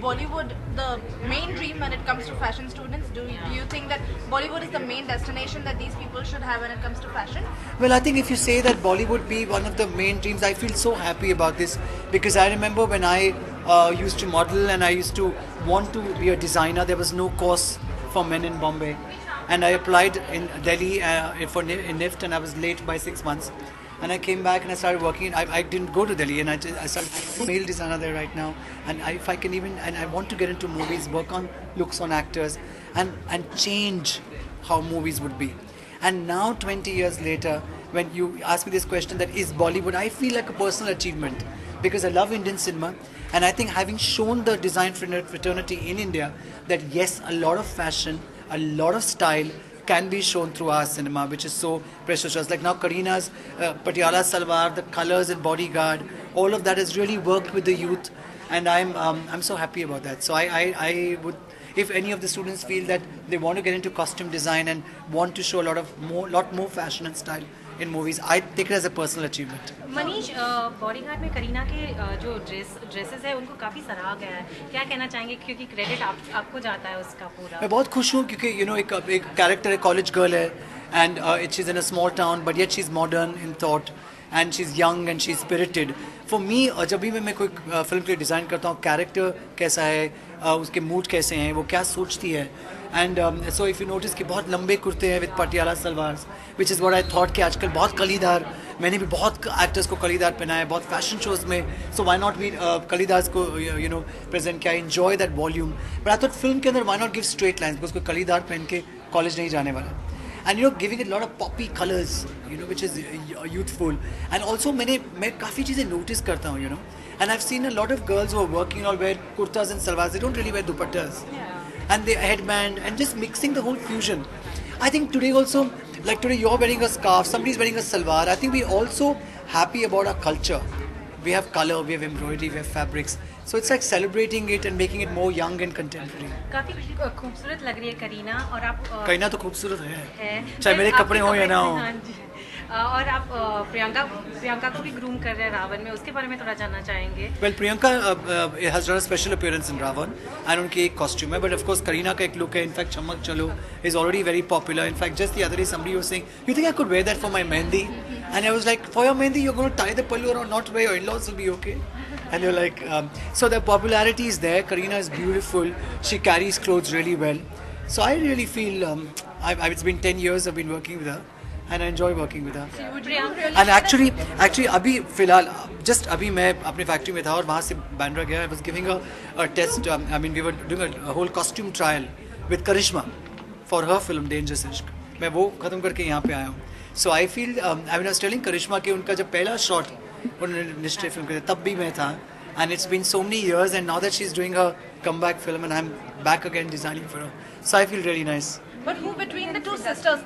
Bollywood the main dream when it comes to fashion students? Do you think that Bollywood is the main destination that these people should have when it comes to fashion? Well, I think if you say that Bollywood be one of the main dreams, I feel so happy about this because I remember when I used to model and I used to want to be a designer, there was no course for men in Bombay. And I applied in Delhi in NIFT and I was late by 6 months. And I came back and I started working. I didn't go to Delhi and I started male designer there right now. And if I can even, and I want to get into movies, work on looks on actors and change how movies would be. And now 20 years later, when you ask me this question that is Bollywood, I feel like a personal achievement because I love Indian cinema. And I think having shown the design fraternity in India that yes, a lot of fashion, a lot of style can be shown through our cinema, which is so precious. Like now Karina's Patiala Salwar, the colors in Bodyguard, all of that has really worked with the youth, and I'm so happy about that. So I would, if any of the students feel that they want to get into costume design and want to show a lot more fashion and style in movies, I take it as a personal achievement. Manish, bodyguard में करीना के जो dresses है उनको काफ़ी सराहा गया है, क्या कहना चाहेंगे क्योंकि क्रेडिट आपको जाता है उसका पूरा? मैं बहुत खुश हूँ क्योंकि एक कैरेक्टर है, कॉलेज गर्ल है and she is in a small town but yet she is modern in thought and she is young and she is spirited. For me जब भी मैं कोई फिल्म के लिए डिज़ाइन करता हूँ, कैरेक्टर कैसा है, उसके मूड कैसे हैं, वो क्या सोचती है. And so if you notice कि बहुत लंबे कुर्ते हैं with Patiala salwar, which is what I thought कि आजकल बहुत कलीदार, मैंने भी बहुत एक्टर्स को कलीदार पहना है बहुत फैशन शोज़ में. सो वाई नॉट वी कलीदार्स को प्रेजेंट किया, enjoy that volume. But I thought film के अंदर why not give straight lines, because कोई कलीदार पहन के कॉलेज नहीं जाने वाला. And giving it a lot of poppy colors, which is youthful. And also मैं काफ़ी चीज़ें notice करता हूँ, and I've seen a lot of girls who are working or wear kurtas and salwars. They don't really wear dupattas, and they headband and just mixing the whole fusion. I think today also, like today you're wearing a scarf, somebody's wearing a salwar. I think we're also happy about our culture. We have color, we have embroidery, we have fabrics. So it's like celebrating it and making it more young and contemporary. काफ़ी खूबसूरत लग रही है करीना, और आप करीना तो खूबसूरत है, चाहे मेरे कपड़े हो या ना हो. और आप प्रियंका को भी ग्रूम कर रहे हैं रावण में, उसके बारे में थोड़ा जानना चाहेंगे. Well, Priyanka has done a special appearance in Ravan and उनकी एक costume है, but of course करीना का एक look है. In fact, चमक चलो is already very popular. In fact, just the other day somebody was saying, you think I could wear that for my mehndi? And I was like, for your mehndi, you're going to tie the pallu around, not wear your in-laws will be okay. And you're like, so the popularity is there. Kareena is beautiful. She carries clothes really well. So I really feel, it's been 10 years I've been working with her. And I enjoy working with her. And actually अभी फिलहाल just अभी मैं अपने factory में था और वहाँ से बैंड्रा गया. I was giving a test. I mean, we were doing a whole costume trial with Karishma for her film Dangerous Ishq. मैं वो खत्म करके यहाँ पे आया हूँ. So I feel, I was telling Karishma कि उनका जब पहला shot उन्होंने निश्चय फिल्म के तब भी मैं था. And it's been so many years, and now that she's doing her comeback film, and I'm back again designing for her. So I feel really nice. But who between the two sisters